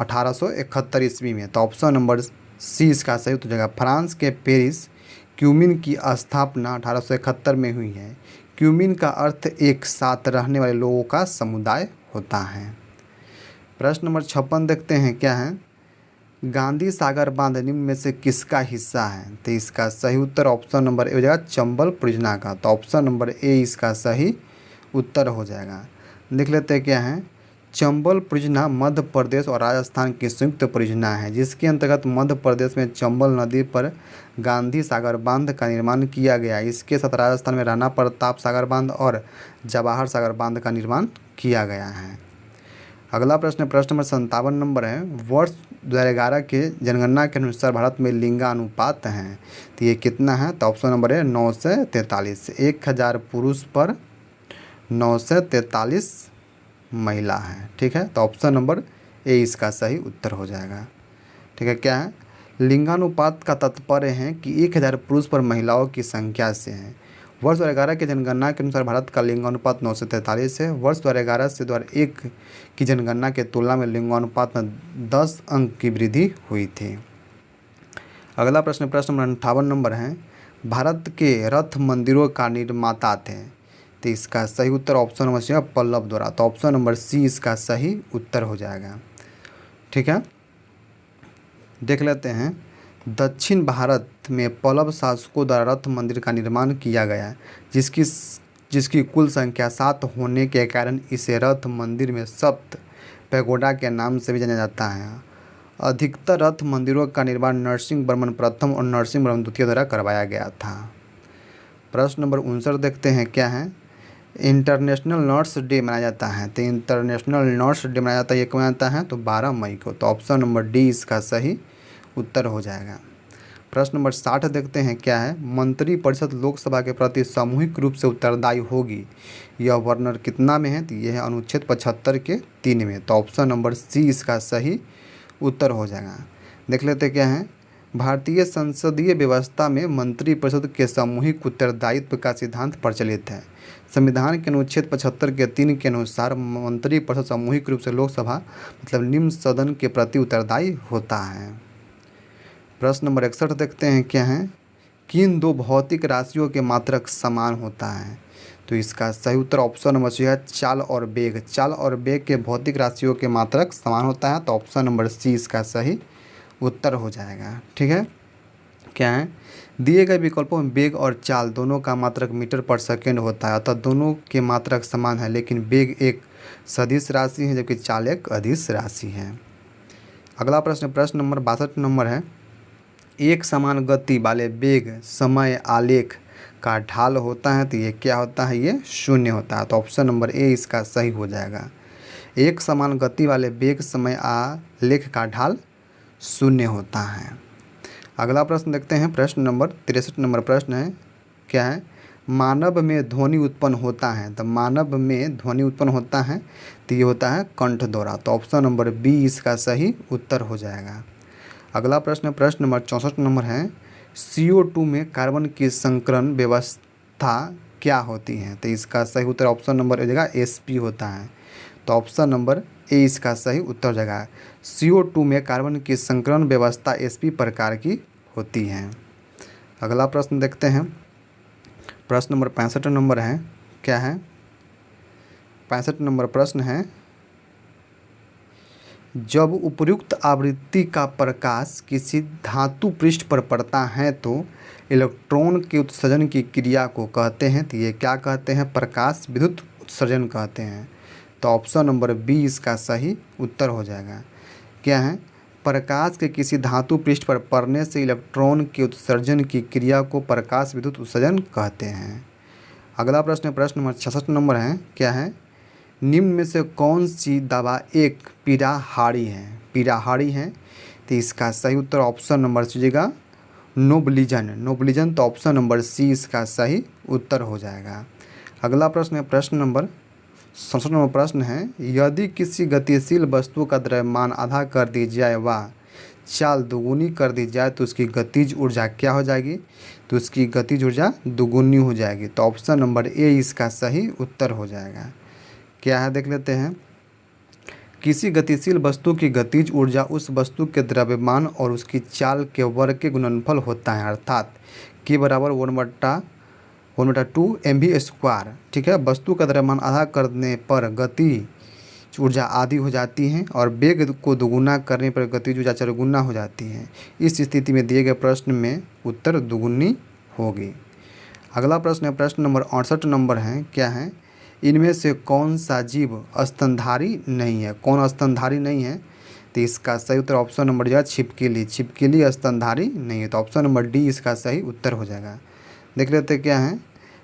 1871 ईस्वी में। तो ऑप्शन नंबर सी इसका सही उत्तर हो जाएगा। फ्रांस के पेरिस क्यूमीन की स्थापना 1871 में हुई है। क्यूमीन का अर्थ एक साथ रहने वाले लोगों का समुदाय होता है। प्रश्न नंबर 56 देखते हैं क्या है। गांधी सागर बांध निम्न में से किसका हिस्सा है, तो इसका सही उत्तर ऑप्शन नंबर ए हो जाएगा चंबल परियोजना का। तो ऑप्शन नंबर ए इसका सही उत्तर हो जाएगा। देख लेते हैं क्या है। चंबल परियोजना मध्य प्रदेश और राजस्थान की संयुक्त परियोजना है, जिसके अंतर्गत मध्य प्रदेश में चंबल नदी पर गांधी सागर बांध का निर्माण किया गया। इसके साथ राजस्थान में राणा प्रताप सागर बांध और जवाहर सागर बांध का निर्माण किया गया है। अगला प्रश्न प्रश्न नंबर 57 नंबर है। वर्ष 2011 के जनगणना के अनुसार भारत में लिंगानुपात हैं, तो ये कितना है, तो ऑप्शन नंबर है 9 से 43। 1000 पुरुष पर 9 से 43 महिला है। ठीक है, तो ऑप्शन नंबर ए इसका सही उत्तर हो जाएगा। ठीक है, क्या है। लिंगानुपात का तात्पर्य है कि 1000 पुरुष पर महिलाओं की संख्या से है। वर्ष 2011 की जनगणना के अनुसार भारत का लिंगानुपात 9 से 43 है। वर्ष 2011 से 2001 की जनगणना के तुलना में लिंगानुपात में 10 अंक की वृद्धि हुई थी। अगला प्रश्न प्रश्न नंबर 58 नंबर है। भारत के रथ मंदिरों का निर्माता थे, तो इसका सही उत्तर ऑप्शन नंबर सी है पल्लव द्वारा। तो ऑप्शन नंबर सी इसका सही उत्तर हो जाएगा। ठीक है, देख लेते हैं। दक्षिण भारत में पल्लव शासकों द्वारा रथ मंदिर का निर्माण किया गया, जिसकी कुल संख्या 7 होने के कारण इसे रथ मंदिर में सप्त पैगोडा के नाम से भी जाना जाता है। अधिकतर रथ मंदिरों का निर्माण नरसिंह वर्मन प्रथम और नरसिंह वर्मन द्वितीय द्वारा करवाया गया था। प्रश्न नंबर 59 देखते हैं क्या है। इंटरनेशनल नर्स डे मनाया जाता है, तो इंटरनेशनल नर्स डे मनाया जाता है, ये कब मनाया जाता है, तो 12 मई को। तो ऑप्शन नंबर डी इसका सही उत्तर हो जाएगा। प्रश्न नंबर 60 देखते हैं क्या है। मंत्रिपरिषद लोकसभा के प्रति सामूहिक रूप से उत्तरदायी होगी, यह वर्णन कितना में है, तो यह है अनुच्छेद 75 के 3 में। तो ऑप्शन नंबर सी इसका सही उत्तर हो जाएगा। देख लेते क्या है। भारतीय संसदीय व्यवस्था में मंत्रिपरिषद के सामूहिक उत्तरदायित्व का सिद्धांत प्रचलित है। संविधान के अनुच्छेद 75 के 3 के अनुसार मंत्रिपरिषद सामूहिक रूप से लोकसभा मतलब निम्न सदन के प्रति उत्तरदायी होता है। प्रश्न नंबर 61 देखते हैं क्या है। किन दो भौतिक राशियों के मात्रक समान होता है, तो इसका सही उत्तर ऑप्शन नंबर सी है चाल और वेग। चाल और वेग के भौतिक राशियों के मात्रक समान होता है, तो ऑप्शन नंबर सी इसका सही उत्तर हो जाएगा। ठीक है, क्या है, दिए गए विकल्पों में वेग और चाल दोनों का मात्रक मीटर पर सेकेंड होता है, अतः दोनों के मात्रक समान है, लेकिन वेग एक सदिश राशि है जबकि चाल एक अदिश राशि है। अगला प्रश्न, प्रश्न नंबर 62 नंबर है, एक समान गति वाले वेग समय आलेख का ढाल होता है, तो ये क्या होता है, ये शून्य होता है। तो ऑप्शन नंबर ए इसका सही हो जाएगा। एक समान गति वाले वेग समय आलेख का ढाल शून्य होता है। अगला प्रश्न देखते हैं, प्रश्न नंबर 63 नंबर प्रश्न है, क्या है, मानव में ध्वनि उत्पन्न होता है, तो मानव में ध्वनि उत्पन्न होता है तो ये होता है कंठ द्वारा। तो ऑप्शन नंबर बी इसका सही उत्तर हो जाएगा। अगला प्रश्न, प्रश्न नंबर 64 नंबर है, CO2 में कार्बन की संकरण व्यवस्था क्या होती है, तो इसका सही उत्तर ऑप्शन नंबर हो जाएगा SP होता है। तो ऑप्शन नंबर ए इसका सही उत्तर हो जाएगा। CO2 में कार्बन की संकरण व्यवस्था SP प्रकार की होती है। अगला प्रश्न देखते हैं, प्रश्न नंबर 65 नंबर है, क्या है, 65 नंबर प्रश्न है, जब उपर्युक्त आवृत्ति का प्रकाश किसी धातु पृष्ठ पर पड़ता है तो इलेक्ट्रॉन के उत्सर्जन की क्रिया को कहते हैं, तो ये क्या कहते हैं, प्रकाश विद्युत उत्सर्जन कहते हैं। तो ऑप्शन नंबर बी इसका सही उत्तर हो जाएगा। क्या है, प्रकाश के किसी धातु पृष्ठ पर पड़ने से इलेक्ट्रॉन के उत्सर्जन की क्रिया को प्रकाश विद्युत उत्सर्जन कहते हैं। अगला प्रश्न, प्रश्न नंबर 66 नंबर है, क्या है, निम्न में से कौन सी दवा एक पीड़ाहारी है, पीड़ाहारी है, तो इसका सही उत्तर ऑप्शन नंबर सी हो जाएगा नोबलिजन, नोबलिजन। तो ऑप्शन नंबर सी इसका सही उत्तर हो जाएगा। अगला प्रश्न है, प्रश्न नंबर 67 नंबर प्रश्न है, यदि किसी गतिशील वस्तु का द्रव्यमान आधा कर दी जाए व चाल दोगुनी कर दी जाए तो उसकी गतिज ऊर्जा क्या हो जाएगी, तो उसकी गतिज ऊर्जा दोगुनी हो जाएगी। तो ऑप्शन नंबर ए इसका सही उत्तर हो जाएगा। क्या है देख लेते हैं, किसी गतिशील वस्तु की गतिज ऊर्जा उस वस्तु के द्रव्यमान और उसकी चाल के वर्ग के गुणनफल होता है, अर्थात के बराबर 1/2 mv²। ठीक है, वस्तु का द्रव्यमान आधा करने पर गति ऊर्जा आधी हो जाती है और वेग को दोगुना करने पर गतिज ऊर्जा चरगुना हो जाती है। इस स्थिति में दिए गए प्रश्न में उत्तर दोगुनी होगी। अगला प्रश्न है, प्रश्न नंबर 68 नंबर है, क्या है, इनमें से कौन सा जीव स्तनधारी नहीं है, कौन स्तनधारी नहीं है, तो इसका सही उत्तर ऑप्शन नंबर जो है छिपकली, छिपकली स्तनधारी नहीं है। तो ऑप्शन नंबर डी इसका सही उत्तर हो जाएगा। देख लेते क्या है,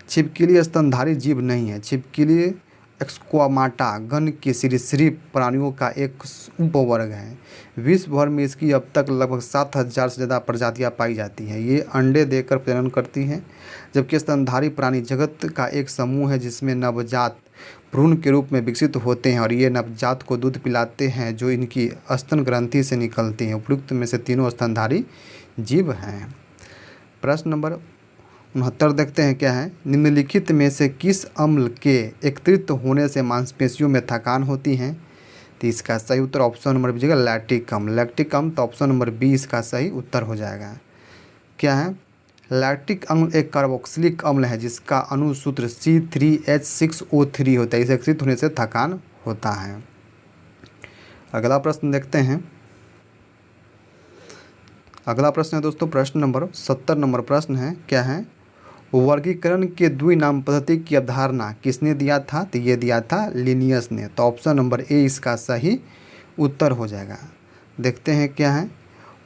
छिपकली स्तनधारी जीव नहीं है। छिपकली स्क्वामाटा गण के सरीसृप प्राणियों का एक उपवर्ग है। विश्व भर में इसकी अब तक लगभग 7000 से ज़्यादा प्रजातियां पाई जाती हैं। ये अंडे देकर प्रजनन करती हैं, जबकि स्तनधारी प्राणी जगत का एक समूह है जिसमें नवजात भ्रूण के रूप में विकसित होते हैं और ये नवजात को दूध पिलाते हैं जो इनकी स्तन ग्रंथि से निकलती हैं। उपयुक्त में से तीनों स्तनधारी जीव हैं। प्रश्न नंबर 69 देखते हैं, क्या है, निम्नलिखित में से किस अम्ल के एकत्रित होने से मांसपेशियों में थकान होती है, तो इसका सही उत्तर ऑप्शन नंबर बी जाएगा लैक्टिक अम्ल, लैक्टिक अम्ल। तो ऑप्शन नंबर बी इसका सही उत्तर हो जाएगा। क्या है, लैक्टिक अम्ल एक कार्बोक्सिलिक अम्ल है जिसका अणुसूत्र C3H6O3 होता है। इसे एकत्रित होने से थकान होता है। अगला प्रश्न देखते हैं, अगला प्रश्न है दोस्तों प्रश्न नंबर 70 नंबर प्रश्न है, क्या है, वर्गीकरण के द्विनाम पद्धति की अवधारणा किसने दिया था, तो ये दिया था लिनियस ने। तो ऑप्शन नंबर ए इसका सही उत्तर हो जाएगा। देखते हैं क्या है,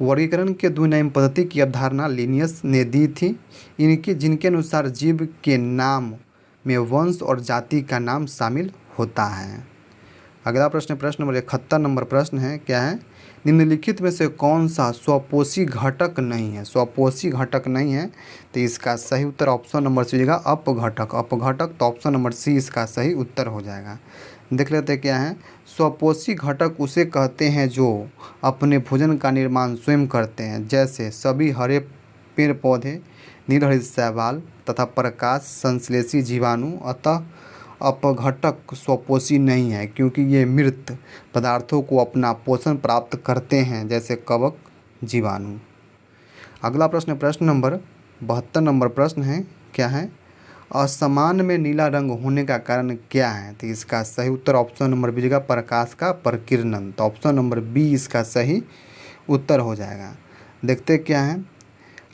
वर्गीकरण के द्विनाम पद्धति की अवधारणा लिनियस ने दी थी, जिनके अनुसार जीव के नाम में वंश और जाति का नाम शामिल होता है। अगला प्रश्न, प्रश्न नंबर 71 नंबर प्रश्न है, क्या है, निम्नलिखित में से कौन सा स्वपोषी घटक नहीं है, स्वपोषी घटक नहीं है, तो इसका सही उत्तर ऑप्शन नंबर सी हो जाएगा अपघटक, अपघटक। तो ऑप्शन नंबर सी इसका सही उत्तर हो जाएगा। देख लेते हैं क्या है, स्वपोषी घटक उसे कहते हैं जो अपने भोजन का निर्माण स्वयं करते हैं, जैसे सभी हरे पेड़ पौधे, नीलहरित शैवाल तथा प्रकाश संश्लेषी जीवाणु। अतः अपघटक स्वपोषी नहीं है क्योंकि ये मृत पदार्थों को अपना पोषण प्राप्त करते हैं, जैसे कवक जीवाणु। अगला प्रश्न, प्रश्न नंबर 72 नंबर प्रश्न है, क्या है, असमान में नीला रंग होने का कारण क्या है, तो इसका सही उत्तर ऑप्शन नंबर बी का प्रकाश का प्रकीर्णन। तो ऑप्शन नंबर बी इसका सही उत्तर हो जाएगा। देखते क्या है,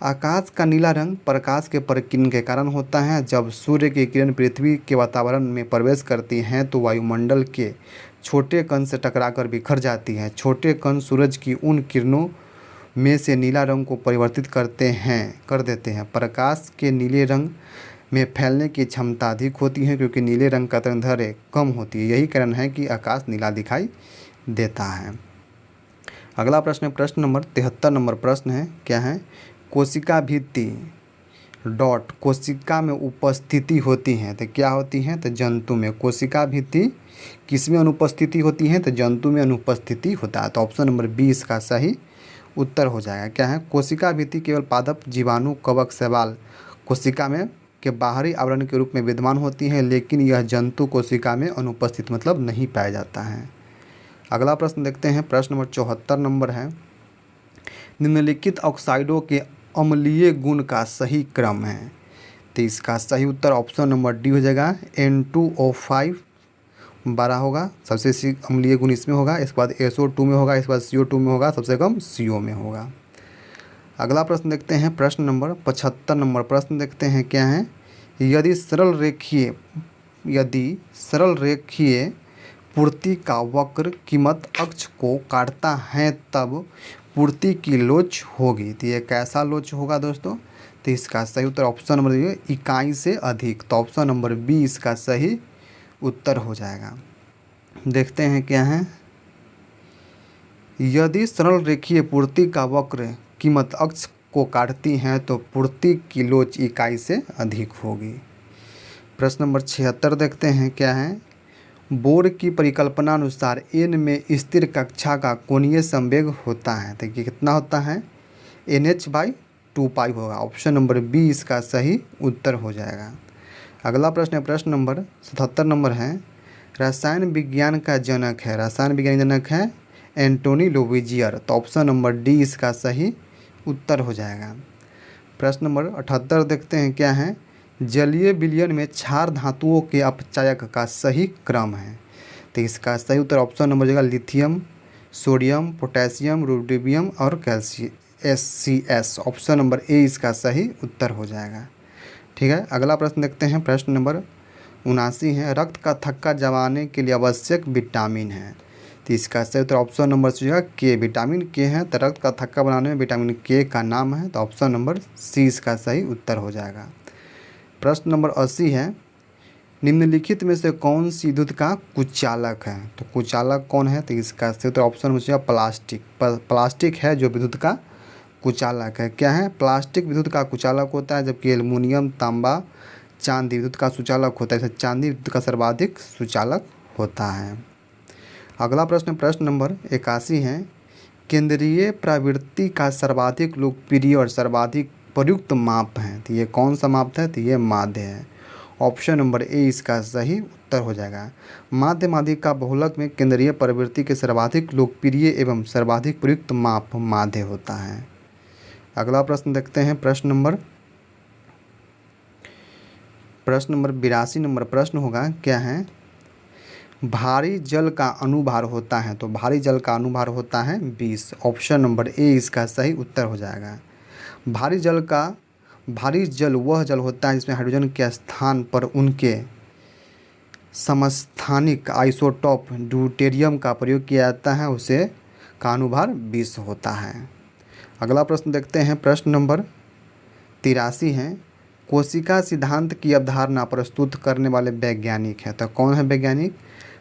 आकाश का नीला रंग प्रकाश के परिकिरण के कारण होता है। जब सूर्य की किरण पृथ्वी के वातावरण में प्रवेश करती हैं तो वायुमंडल के छोटे कण से टकराकर बिखर जाती हैं। छोटे कण सूरज की उन किरणों में से नीला रंग को परिवर्तित कर देते हैं। प्रकाश के नीले रंग में फैलने की क्षमता अधिक होती है क्योंकि नीले रंग का तरंगदैर्घ्य कम होती है। यही कारण है कि आकाश नीला दिखाई देता है। अगला प्रश्न है प्रश्न नंबर 73 नंबर प्रश्न है क्या है, कोशिका भित्ति डॉट कोशिका में उपस्थिति होती हैं तो क्या होती हैं, तो जंतु में। कोशिका भित्ति किस में अनुपस्थिति होती है, तो जंतु में अनुपस्थिति होता है। तो ऑप्शन नंबर 20 का सही उत्तर हो जाएगा। क्या है, कोशिका भित्ति केवल पादप, जीवाणु, कवक, शैवाल कोशिका में के बाहरी आवरण के रूप में विद्यमान होती है, लेकिन यह जंतु कोशिका में अनुपस्थित मतलब नहीं पाया जाता है। अगला प्रश्न देखते हैं प्रश्न नंबर 74 नंबर है, निम्नलिखित ऑक्साइडों के अम्लीय गुण का सही क्रम है। तो इसका सही उत्तर ऑप्शन नंबर डी हो जाएगा। N2O5 12 होगा, सबसे अम्लीय गुण इसमें होगा, इसके बाद SO2 में होगा, इसके बाद CO2 में होगा, सबसे कम CO में होगा। अगला प्रश्न देखते हैं प्रश्न नंबर 75 नंबर प्रश्न देखते हैं क्या है, यदि सरल रेखीय पूर्ति का वक्र कीमत अक्ष को काटता है तब पूर्ति की लोच होगी। तो ये कैसा लोच होगा दोस्तों, तो इसका सही उत्तर ऑप्शन नंबर ये इकाई से अधिक। तो ऑप्शन नंबर 20 का सही उत्तर हो जाएगा। देखते हैं क्या है, यदि सरल रेखीय पूर्ति का वक्र कीमत अक्ष को काटती है तो पूर्ति की लोच इकाई से अधिक होगी। प्रश्न नंबर 76 देखते हैं क्या है, बोर की परिकल्पना अनुसार n में स्थिर कक्षा का कोणीय संवेग होता है। तो ये कितना होता है, NH/2π होगा। ऑप्शन नंबर 20 का सही उत्तर हो जाएगा। अगला प्रश्न है प्रश्न नंबर 77 नंबर है, रसायन विज्ञान का जनक है एंटोनी लुविजियर। तो ऑप्शन नंबर डी इसका सही उत्तर हो जाएगा। प्रश्न नंबर 78 देखते हैं क्या है, जलीय विलयन में क्षार धातुओं के अपचायक का सही क्रम है। तो इसका सही उत्तर ऑप्शन नंबर देगा लिथियम, सोडियम, पोटेशियम, रुबिडियम और SCS। ऑप्शन नंबर ए इसका सही उत्तर हो जाएगा। ठीक है, अगला प्रश्न देखते हैं प्रश्न नंबर 79 है, रक्त का थक्का जमाने के लिए आवश्यक विटामिन है। तो इसका सही उत्तर ऑप्शन नंबर सी होगा के, विटामिन के है। तो रक्त का थक्का बनाने में विटामिन के का नाम है। तो ऑप्शन नंबर सी इसका सही उत्तर हो जाएगा। प्रश्न नंबर 80 है, निम्नलिखित में से कौन सी विद्युत का कुचालक है। तो कुचालक कौन है, तो इसका सही उत्तर option number C plastic. Plastic है जो विद्युत का कुचालक है। क्या है, प्लास्टिक विद्युत का कुचालक होता है, जबकि एल्युमिनियम, तांबा, चांदी विद्युत का सुचालक होता है। चांदी विद्युत का सर्वाधिक सुचालक होता है। अगला प्रश्न नंबर 81 है, केंद्रीय प्रवृत्ति का सर्वाधिक लोकप्रिय और सर्वाधिक प्रयुक्त माप है। तो ये कौन सा माप है, तो ये माध्य है। ऑप्शन नंबर ए इसका सही उत्तर हो जाएगा। माध्य माध्यिका बहुलक में केंद्रीय प्रवृत्ति के सर्वाधिक लोकप्रिय एवं सर्वाधिक प्रयुक्त माप माध्य होता है। अगला प्रश्न देखते हैं प्रश्न नंबर 82 नंबर प्रश्न होगा क्या है, भारी जल का अनुभार होता है। तो भारी जल का अनुभार होता है 20। ऑप्शन नंबर ए इसका सही उत्तर हो जाएगा। भारी जल वह जल होता है जिसमें हाइड्रोजन के स्थान पर उनके समस्थानिक आइसोटोप ड्यूटेरियम का प्रयोग किया जाता है, उसे का अनुभार 20 होता है। अगला प्रश्न देखते हैं प्रश्न नंबर 83 है, कोशिका सिद्धांत की अवधारणा प्रस्तुत करने वाले वैज्ञानिक हैं। तो कौन है वैज्ञानिक,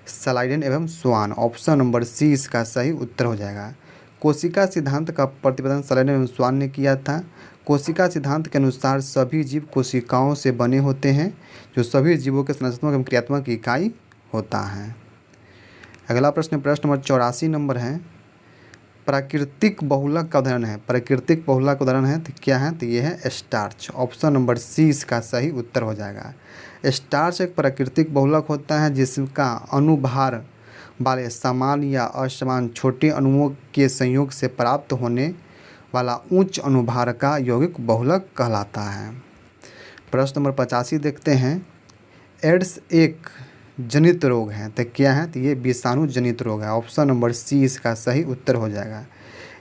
स्लाइडेन एवं स्वान। ऑप्शन नंबर सी इसका सही उत्तर हो जाएगा। कोशिका सिद्धांत का प्रतिपादन स्लाइडेन एवं स्वान ने किया था। कोशिका सिद्धांत के अनुसार सभी जीव कोशिकाओं से बने होते हैं, जो सभी जीवों के संरचनात्मक एवं क्रियात्मक इकाई होता है। अगला प्रश्न नंबर 84 नंबर है, प्राकृतिक बहुलक का उदाहरण है। प्राकृतिक बहुलक का उदाहरण है तो क्या है, तो ये है स्टार्च। ऑप्शन नंबर सी इसका सही उत्तर हो जाएगा। स्टार्च एक प्राकृतिक बहुलक होता है जिसका अनुभार वाले समान या असमान छोटे अणुओं के संयोग से प्राप्त होने वाला उच्च अनुभार का यौगिक बहुलक कहलाता है। प्रश्न नंबर 85 देखते हैं, एड्स एक जनित रोग है। तो क्या है, तो ये विषाणु जनित रोग है। ऑप्शन नंबर सी इसका सही उत्तर हो जाएगा।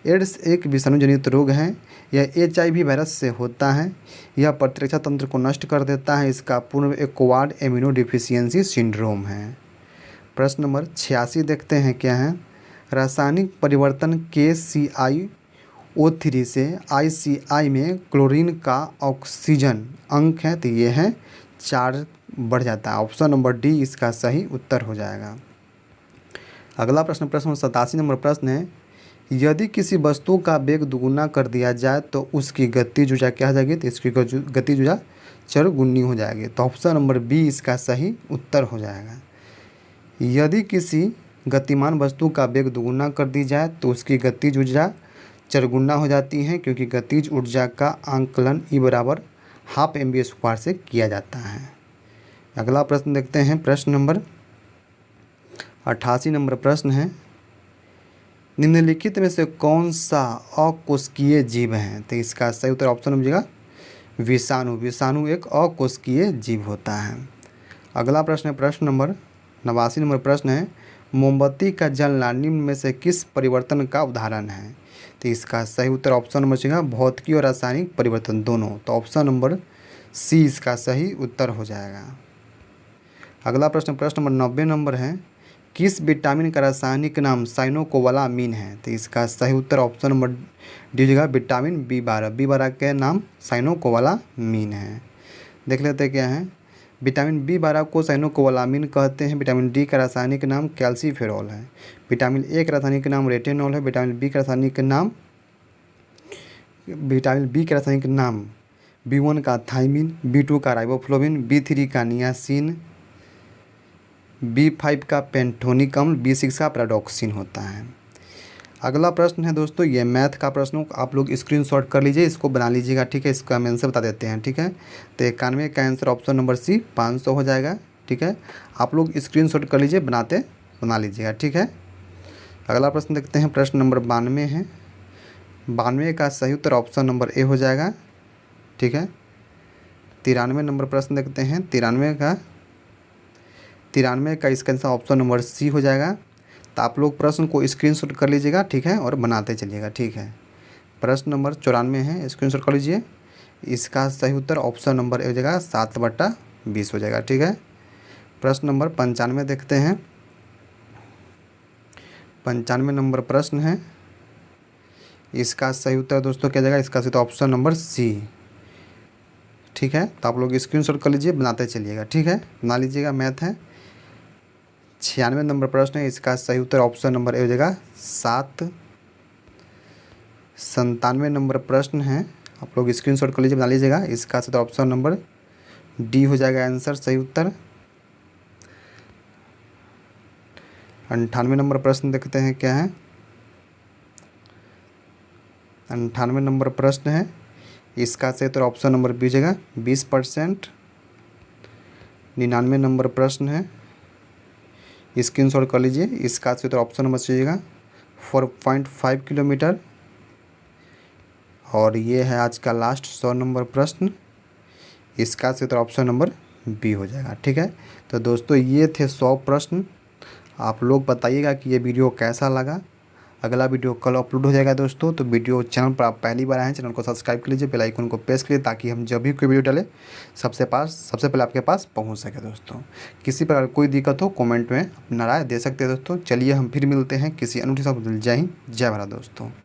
एड्स एक विषाणु जनित रोग है। यह HIV वायरस से होता है। यह प्रतिरक्षा तंत्र को नष्ट कर देता है। इसका पूर्ण एक्वायर्ड इम्यूनो डिफिशियंसी सिंड्रोम है। प्रश्न नंबर 86 देखते हैं क्या है। रासायनिक परिवर्तन KClO3 से ICI में क्लोरीन का ऑक्सीजन अंक है तो ये है 4 बढ़ जाता है। ऑप्शन नंबर डी इसका सही उत्तर हो जाएगा। अगला प्रश्न प्रश्न 87 नंबर प्रश्न है। यदि किसी वस्तु का वेग दुगुना कर दिया जाए तो उसकी गतिज ऊर्जा क्या हो जाएगी, तो इसकी गतिज ऊर्जा चरगुनी हो जाएगी। तो ऑप्शन नंबर बी इसका सही उत्तर हो जाएगा। यदि किसी गतिमान वस्तु का वेग दुगुना कर दी जाए तो उसकी गतिज ऊर्जा चरगुना हो जाती है, क्योंकि गतिज ऊर्जा का आंकलन E बराबर हाफ mv² से किया जाता है। अगला प्रश्न देखते हैं। प्रश्न नंबर 88 नंबर प्रश्न है। निम्नलिखित में से कौन सा अकोशिकीय जीव है, तो इसका सही उत्तर ऑप्शन हो जाएगा विषाणु। विषाणु एक अकोशिकीय जीव होता है। अगला प्रश्न है प्रश्न नंबर 89 नंबर प्रश्न है। मोमबत्ती का जलना निम्न में से किस परिवर्तन का उदाहरण है, तो इसका सही उत्तर ऑप्शन नंबर होगा भौतिकी और रासायनिक परिवर्तन दोनों। तो ऑप्शन नंबर सी इसका सही उत्तर हो जाएगा। अगला प्रश्न प्रश्न नंबर 90 नंबर है। किस विटामिन का रासायनिक नाम साइनोकोबालामीन है, तो इसका सही उत्तर ऑप्शन नंबर डी होगा विटामिन B12। B12 के नाम साइनोकोबालामीन है। देख लेते हैं क्या है। विटामिन B12 को साइनोकोबालामीन कहते हैं। विटामिन डी का रासायनिक नाम कैल्सीफेरॉल है। विटामिन ए का रासायनिक नाम रेटिनॉल है। विटामिन बी का रासायनिक नाम B1 का थाइमिन, B2 का राइबोफ्लोविन, B3 का नियासिन, B5 का पेंटोनिक अम्ल, B6 का पैराडॉक्सिन होता है। अगला प्रश्न है दोस्तों ये मैथ का प्रश्न, आप लोग स्क्रीनशॉट कर लीजिए, इसको बना लीजिएगा, ठीक है। इसका हम आंसर बता देते हैं, ठीक है। तो 91 का आंसर ऑप्शन नंबर सी 500 हो जाएगा, ठीक है। आप लोग स्क्रीनशॉट कर लीजिए, बना लीजिएगा, ठीक है। अगला प्रश्न देखते हैं। प्रश्न नंबर 92 है। 92 का सही उत्तर ऑप्शन नंबर ए हो जाएगा, ठीक है। 93 नंबर प्रश्न देखते हैं। 93 का इसका आंसर ऑप्शन नंबर सी हो जाएगा। तो आप लोग प्रश्न को स्क्रीनशॉट कर लीजिएगा, ठीक है, और बनाते चलिएगा, ठीक है। प्रश्न नंबर 94 है, स्क्रीनशॉट कर लीजिए। इसका सही उत्तर ऑप्शन नंबर ए हो जाएगा 7/20 हो जाएगा, ठीक है। प्रश्न नंबर 95 देखते हैं। 95 नंबर प्रश्न है। इसका सही उत्तर दोस्तों क्या जाएगा, इसका सही ऑप्शन नंबर सी, ठीक है। तो आप लोग स्क्रीनशॉट कर लीजिए, बनाते चलिएगा, ठीक है, बना लीजिएगा। मैथ है। 96 नंबर प्रश्न है। इसका सही उत्तर ऑप्शन नंबर ए हो जाएगा 7। 97 नंबर प्रश्न है। आप लोग स्क्रीनशॉट कर लीजिए, बना लीजिएगा। इसका सही ऑप्शन नंबर डी हो जाएगा आंसर, सही उत्तर। 98 नंबर प्रश्न देखते हैं क्या है। 98 नंबर प्रश्न है। इसका सही उत्तर ऑप्शन नंबर बी हो जाएगा 20%। 99 नंबर प्रश्न है। स्क्रीनशॉट कर लीजिए। इसका सही उत्तर ऑप्शन नंबर सी हो जाएगा 4.5 किलोमीटर। और ये है आज का लास्ट 100 नंबर प्रश्न। इसका सही उत्तर ऑप्शन नंबर बी हो जाएगा, ठीक है। तो दोस्तों ये थे 100 प्रश्न। आप लोग बताइएगा कि ये वीडियो कैसा लगा। अगला वीडियो कल अपलोड हो जाएगा दोस्तों। तो वीडियो चैनल पर आप पहली बार आए हैं, चैनल को सब्सक्राइब कर लीजिए, बेल आइकन को प्रेस करिए, ताकि हम जब भी कोई वीडियो डालें सबसे पहले आपके पास पहुंच सके दोस्तों। किसी प्रकार कोई दिक्कत हो कमेंट में अपना राय दे सकते हैं दोस्तों। चलिए हम फिर मिलते हैं किसी अनूठी शब्द। जय हिंद, जय भारत दोस्तों।